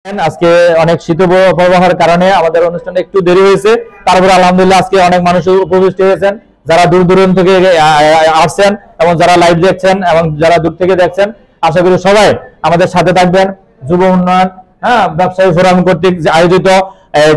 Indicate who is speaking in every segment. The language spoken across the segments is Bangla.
Speaker 1: আজকে অনেক শীতপ্রবাহের কারণে আমাদের অনুষ্ঠানটা একটু দেরি হয়েছে, তারপরে আলহামদুলিল্লাহ আজকে অনেক মানুষ উপস্থিত হয়েছেন, যারা দূর দূরান্ত থেকে আসছেন এবং যারা লাইভ দেখছেন এবং যারা দূর থেকে দেখছেন। আশা করি সবাই আমাদের সাথে থাকবেন। যুব উন্নয়ন ব্যবসায়ী ফোরাম কর্তৃক আয়োজিত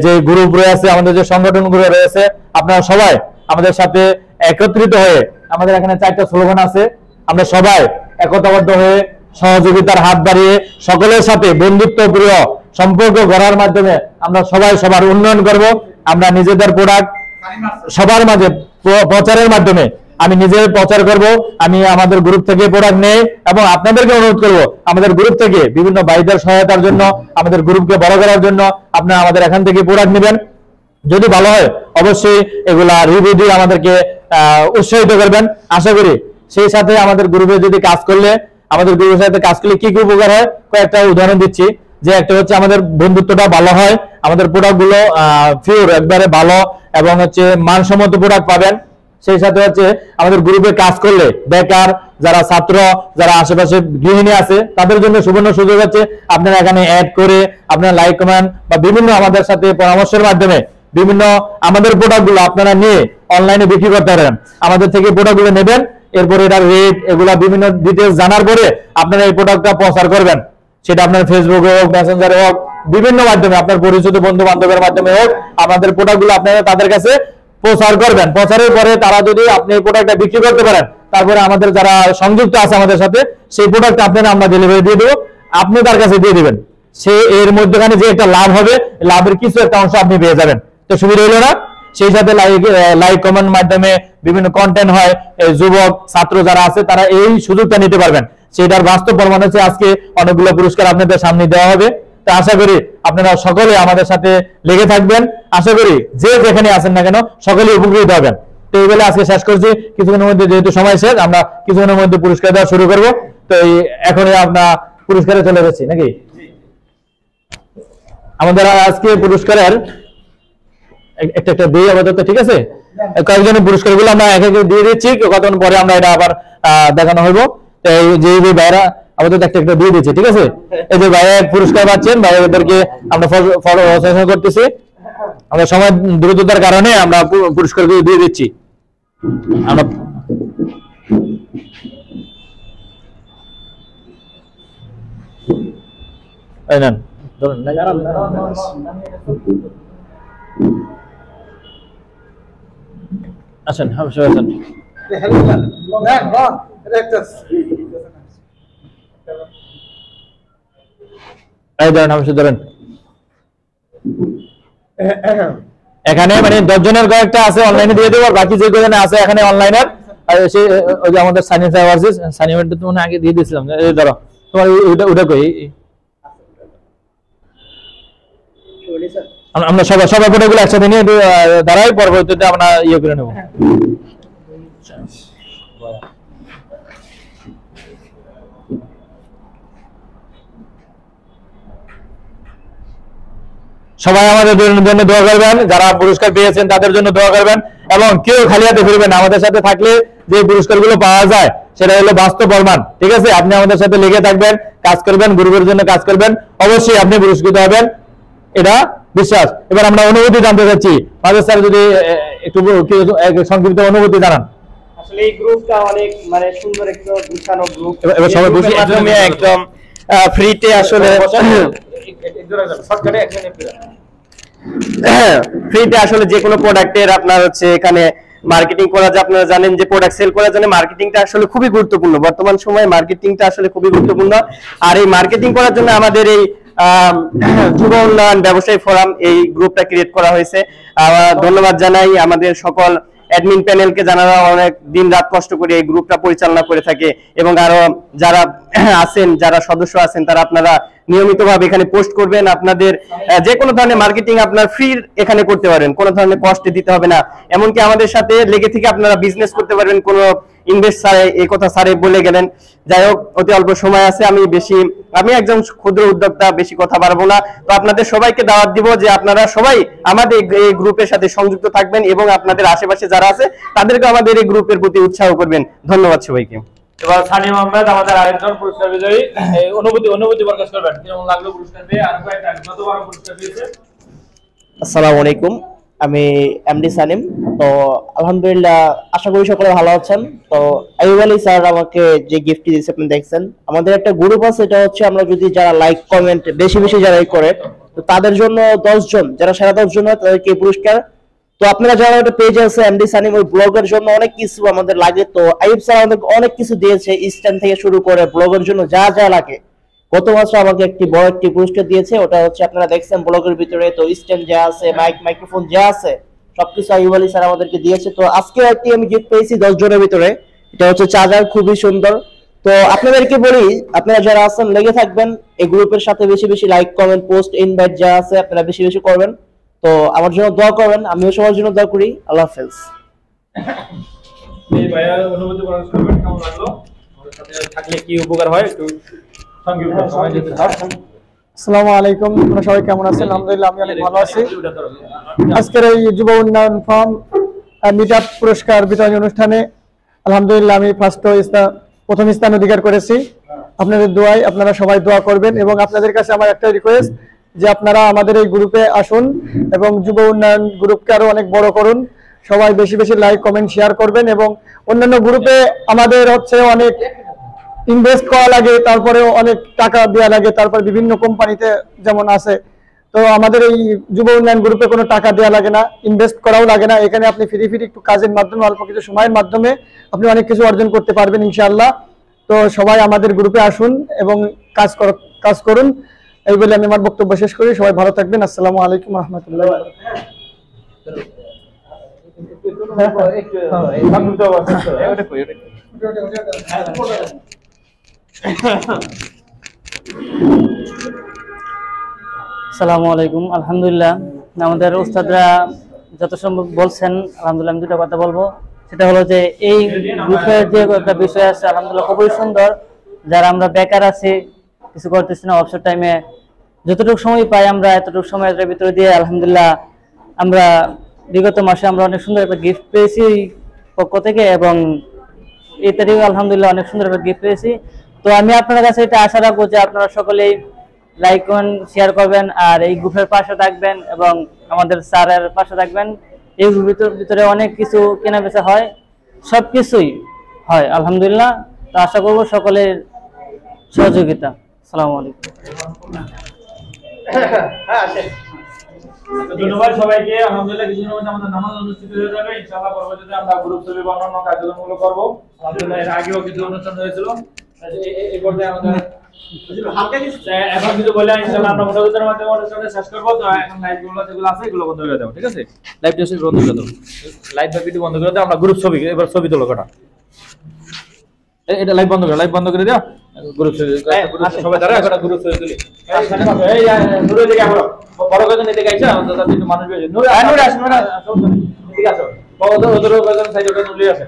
Speaker 1: যে গ্রুপ রয়েছে, আমাদের যে সংগঠনগুলো রয়েছে, আপনারা সবাই আমাদের সাথে একত্রিত হয়ে, আমাদের এখানে 4টা স্লোগান আছে, আমরা সবাই একতাবদ্ধ হয়ে সহযোগিতার হাত বাড়িয়ে সকলের সাথে বন্ধুত্বপ্রিয় সম্পর্ক গড়ার মাধ্যমে আমরা সবাই সবার উন্নয়ন করব। আমরা নিজেদের প্রোডাক্ট সবার মাঝে প্রচারের মাধ্যমে আমি নিজে প্রচার করব। আমি আমাদের গ্রুপ থেকে প্রোডাক্ট নেই এবং আপনাদেরকে অনুরোধ করব আমাদের গ্রুপ থেকে বিভিন্ন ভাইদের সহায়তার জন্য, আমাদের গ্রুপকে বড় করার জন্য আপনারা আমাদের এখান থেকে প্রোডাক্ট নেবেন। যদি ভালো হয় অবশ্যই এগুলা রিভিউ দিয়ে আমাদেরকে উৎসাহিত করবেন। আশা করি সেই সাথে আমাদের গ্রুপে যদি কাজ করলে, আমাদের গ্রুপের সাথে কাজ করলে কি কি উপকার হয় কয়েকটা উদাহরণ দিচ্ছি। যে একটা হচ্ছে আমাদের বন্ধুত্বটা ভালো হয়, আমাদের প্রোডাক্টগুলো পিওর একবারে ভালো এবং হচ্ছে মানসম্মত প্রোডাক্ট পাবেন। সেই সাথে হচ্ছে আমাদের গ্রুপে কাজ করলে বেকার যারা ছাত্র, যারা আশেপাশে গৃহিণী আছে, তাদের জন্য সুবর্ণ সুযোগ হচ্ছে আপনারা এখানে অ্যাড করে আপনারা লাইক কমেন্ট বা বিভিন্ন আমাদের সাথে পরামর্শের মাধ্যমে বিভিন্ন আমাদের প্রোডাক্টগুলো আপনারা নিয়ে অনলাইনে বিক্রি করতে পারেন। আমাদের থেকে প্রোডাক্টগুলো নেবেন, এরপরে এটার রেট এগুলা বিভিন্ন ডিটেইলস জানার পরে আপনারা এই প্রোডাক্টটা প্রচার করবেন। সেটা আপনার ফেসবুকে হোক, মেসেঞ্জারে হোক, বিভিন্ন মাধ্যমে আপনার পরিচিত বন্ধু বান্ধবের মাধ্যমে হোক, আমাদের প্রোডাক্টগুলো আপনারা তাদের কাছে প্রচার করবেন। প্রচারের পরে তারা যদি আপনি এই প্রোডাক্টটা বিক্রি করতে পারেন, তারপরে আমাদের যারা সংযুক্ত আছে আমাদের সাথে, সেই প্রোডাক্টটা আপনারা আমরা ডেলিভারি দিয়ে দেবো, আপনি তার কাছে দিয়ে দিবেন। সে এর মধ্যখানে যে একটা লাভ হবে, লাভের কিছু একটা অংশ আপনি পেয়ে যাবেন। তো সুবিধা হলো না? সেই সাথে লাইক কমেন্ট মাধ্যমে বিভিন্ন কন্টেন্ট হয়, যুবক ছাত্র যারা আছে তারা এই সুযোগটা নিতে পারবেন। সেটার বাস্তব প্রমাণ হচ্ছে আজকে অনেকগুলো পুরস্কার আপনাদের সামনে দেওয়া হবে। তো আশা করি আপনারা সকলে আমাদের সাথে লেগে থাকবেন। আশা করি যে যেখানে আছেন না কেন সকলেই উপকৃত হবেন। তো এই বলে আজকে শেষ করছি। কিছুক্ষণের মধ্যে যেহেতু সময় শেষ, আমরা কিছুক্ষণের মধ্যে পুরস্কার দেওয়া শুরু করবো। তো এখনই আমরা পুরস্কারে চলে যাচ্ছি নাকি? আমাদের আজকে পুরস্কারের একটা দিয়ে আপাতত, ঠিক আছে? কয়েকজনের পুরস্কারগুলো আমরা এক এক দিয়ে দিচ্ছি, কতক্ষণ পরে আমরা এটা আবার দেখানো হইব। যে ভাইরা আমাদের একটা দিয়ে দিচ্ছি, ঠিক আছে? এই যে ভাইয়া পুরস্কার পাচ্ছেন, ভাইয়াদেরকে আমরা ফলো করতেছি। আমরা সময় দ্রুততার কারণে আমরা পুরস্কারগুলো দিয়ে দিচ্ছি। আমরা আসেন, আসেন। এখানে মানে 10 জনের কয়েকটা আছে, অনলাইনে দিয়ে দেবো। বাকি যে কয়জন আছে এখানে অনলাইনের, ওই যে আমাদের সানি সানিমেন্ট তো আগে দিয়ে দিয়েছিলাম। ধরো তোমার ওটা কই, আমরা সবাই প্রোডাক্টগুলো একসাথে নিয়ে দাঁড়াই, পরবর্তীতে আমরা ইয়ে করে নেব। সবাই আমাদের জন্য দোয়া করবেন, যারা পুরস্কার পেয়েছেন তাদের জন্য দোয়া করবেন, এবং কেউ খালি হাতে ফিরবেন না। আমাদের সাথে থাকলে যে পুরস্কারগুলো পাওয়া যায় সেটা হলো বাস্তব প্রমাণ, ঠিক আছে? আপনি আমাদের সাথে লেগে থাকবেন, কাজ করবেন, গ্রুপের জন্য কাজ করবেন, অবশ্যই আপনি পুরস্কৃত হবেন, এটা বিশ্বাস। এবার আমরা অনুভূতি জানতে চাচ্ছি, মাঝে স্যার যদি একটু সংক্ষিপ্ত অনুভূতি জানান।
Speaker 2: আসলে এই গ্রুপটা অনেক মানে সুন্দর একটা গুছানো গ্রুপ।
Speaker 1: এবার সবাই বসে
Speaker 2: একদম ফ্রিতে আসলে ফ্রিতে আসলে যে কোনো প্রোডাক্টের আপনার হচ্ছে এখানে মার্কেটিং করা যায়। আপনারা জানেন যে প্রোডাক্ট সেল করার জন্য মার্কেটিংটা আসলে খুবই গুরুত্বপূর্ণ। বর্তমান সময়ে মার্কেটিংটা আসলে খুবই গুরুত্বপূর্ণ। আর এই মার্কেটিং করার জন্য আমাদের এই যুব উন্নয়ন ব্যবসায়ী ফোরাম এই গ্রুপটা ক্রিয়েট করা হয়েছে। ধন্যবাদ জানাই আমাদের সকল অ্যাডমিন প্যানেলকে, যারা অনেক দিন রাত কষ্ট করে এই গ্রুপটা পরিচালনা করে থাকে, এবং আরো যারা আছেন, যারা সদস্য আছেন, তারা আপনারা নিয়মিতভাবে এখানে পোস্ট করবেন। আপনাদের যে কোনো ধরনের মার্কেটিং আপনার ফ্রি এখানে করতে পারেন, কোনো ধরনের কষ্ট দিতে হবে না। এমনকি আমাদের সাথে লেগে থেকে আপনারা বিজনেস করতে পারবেন, কোনো ইনভেস্ট স্যারে এই কথা স্যারে বলে গেলেন। যাই হোক, অতি অল্প সময় আছে, আমি একজন ক্ষুদ্র উদ্যোক্তা, বেশি কথা বাড়বো না। তো আপনাদের সবাইকে দাওয়াত দিব যে আপনারা সবাই আমাদের এই গ্রুপের সাথে সংযুক্ত থাকবেন এবং আপনাদের আশেপাশে যারা আছে তাদেরকে আমাদের এই গ্রুপের প্রতি উৎসাহ করবেন। ধন্যবাদ সবাইকে।
Speaker 1: এবার সানিম আহমেদ আমাদের আরেকজন পুরস্কার বিজয়ী, এই অনুভূতি প্রকাশ করবেন, কেমন লাগলো পুরস্কার পেয়ে, আর কয়েকটা গতবার পুরস্কার পেয়েছে।
Speaker 3: আসসালামু আলাইকুম, আমি এমডি সানিম। তো আলহামদুলিল্লাহ, আশা করি সকলে ভালো আছেন। তো আইয়ুব আলী স্যার আমাকে যে গিফট দিয়েছে আপনি দেখছেন, আমাদের একটা গ্রুপ আছে, এটা হচ্ছে আমরা যদি যারা লাইক কমেন্ট বেশি বেশি যারাই করে, তো তাদের জন্য 10 জন যারা সেরা 10 জন হয় তাদেরকে এই পুরস্কার। তো আপনারা যারা একটা পেজ আছে এমডি সানিম, ওই ব্লগের জন্য অনেক কিছু আমাদের লাগে। তো আইয়ুব স্যার আমাদের অনেক কিছু দিয়েছে, স্ট্যান্ড থেকে শুরু করে ব্লগের জন্য যা যা লাগে। গত মাসে আমাকে একটি বড় একটি পুরস্কার দিয়েছে, ওটা হচ্ছে আপনারা দেখছেন ব্লগের ভিতরে। তো স্ট্যান্ড যা আছে, মাইক্রোফোন যা আছে, সবকিছু আইয়ুব আলী স্যার আমাদেরকে দিয়েছে। তো আজকে একটি আমি গিফট পেয়েছি 10 জনের ভিতরে, এটা হচ্ছে চার্জার, খুবই সুন্দর। তো আপনাদেরকে বলি, আপনারা যারা আছেন লেগে থাকবেন এই গ্রুপের সাথে, বেশি বেশি লাইক কমেন্ট পোস্ট ইনভাইট যা আছে আপনারা বেশি বেশি করবেন। তো আমার জন্য দোয়া করবেন, আমিও সবার জন্য দোয়া করি। আল্লাহ হাফেজ।
Speaker 1: এই ভাইয়া অনুভূতি প্রকাশ করবেন, কেমন লাগলো, আমাদের সাথে থাকলে কি উপকার হয় একটু সংক্ষিপ্ত সময় দিতে চাও।
Speaker 4: আসসালামু আলাইকুম, আপনারা সবাই কেমন আছেন? আলহামদুলিল্লাহ, আমি অনেক ভালো আছি। আজকের এই যুব উন্নয়ন ফর্ম মিটআপ পুরস্কার বিতরণী অনুষ্ঠানে আলহামদুলিল্লাহ আমি প্রথম স্থান অধিকার করেছি। আপনাদের দোয়ায় আপনারা সবাই দোয়া করবেন, এবং আপনাদের কাছে আমার একটা রিকোয়েস্ট যে আপনারা আমাদের এই গ্রুপে আসুন এবং যুব উন্নয়ন গ্রুপকে আরো অনেক বড় করুন। সবাই বেশি বেশি লাইক কমেন্ট শেয়ার করবেন, এবং অন্যান্য গ্রুপে আমাদের হচ্ছে অনেক ইনভেস্ট করা লাগে, তারপরে অনেক টাকা দেওয়া লাগে, তারপর বিভিন্ন কোম্পানিতে যেমন আছে। তো আমাদের এই যুব উন্নয়ন গ্রুপে কোনো টাকা দেওয়া লাগে না, ইনভেস্ট করাও লাগে না। এখানে আপনি ফ্রি একটু কাজের মাধ্যমে, অল্প কিছু সময়ের মাধ্যমে আপনি অনেক কিছু অর্জন করতে পারবেন ইনশাআল্লাহ। তো সবাই আমাদের গ্রুপে আসুন এবং কাজ করুন, এই বলে আমি আমার বক্তব্য শেষ করি। সবাই ভালো থাকবেন। আসসালামু আলাইকুম রহমতুল্লাহ।
Speaker 5: আসসালামু আলাইকুম। আলহামদুলিল্লাহ, আমাদের উস্তাদরা যত সম্ভব বলছেন, আলহামদুলিল্লাহ আমি দুটো কথা বলবো। সেটা হলো যে এই গ্রুপের যে একটা বিষয় আছে, আলহামদুলিল্লাহ খুবই সুন্দর। যারা আমরা বেকার আছি, কিছু করতেছি না, অবসর টাইমে যতটুকু সময় পাই আমরা এতটুকু সময়ের ভিতরে দিয়ে আলহামদুলিল্লাহ আমরা বিগত মাসে আমরা অনেক সুন্দর একটা গিফট পেয়েছি পক্ষ থেকে, এবং এই তারিখে আলহামদুলিল্লাহ অনেক সুন্দর একটা গিফট পেয়েছি। তো আমি আপনার কাছে এটা আশা রাখবো যে আপনারা সকলেই লাইক কমেন্ট শেয়ার করবেন, আর এই গ্রুপের পাশে থাকবেন এবং আমাদের স্যারের পাশে থাকবেন। এই গ্রুপের ভিতরে অনেক কিছু কেনা বেচা হয়, সবকিছুই হয় আলহামদুলিল্লাহ। তো আশা করবো সকলের সহযোগিতা। আসসালামু আলাইকুম।
Speaker 1: ধন্যবাদ সবাইকে। আলহামদুলিল্লাহ কিছুদিনের মধ্যে আমাদের নামাজ অনুষ্ঠিত হয়ে যাবে ইনশাআল্লাহ। পরবর্তীতে আমরা গ্রুপ ছবি বা অন্যান্য কার্যক্রমগুলো করবো। আলহামদুলিল্লাহ এর আগেও কিছু অনুষ্ঠান হয়েছিল, এই পর্যায়ে আমাদের এখন কিছু বলে ইনশাআল্লাহ আমরা মোটামুটির মাধ্যমে অনুষ্ঠানটা শেষ করবো। তো এখন লাইভগুলো যেগুলো আছে এগুলো বন্ধ করে দেবো, ঠিক আছে? লাইভটা শেষ বন্ধ করে দেবো, লাইভ বা ভিডিও বন্ধ করে দেবো। আমরা গ্রুপ ছবি, এবার ছবি তোলো কটা, এটা লাইভ বন্ধ করে দাও। গ্রুপ ছবি সবাই দাঁড়া, একটা গ্রুপ ছবি তুলি। এই নূরের দিকে আমরা বড় কজন এদিকে আইছে, আমাদের তাতে একটু মানুষ বেশি। নূর আসবে না, ঠিক আছে? ওদের কজন সাইজে নূরে আছে।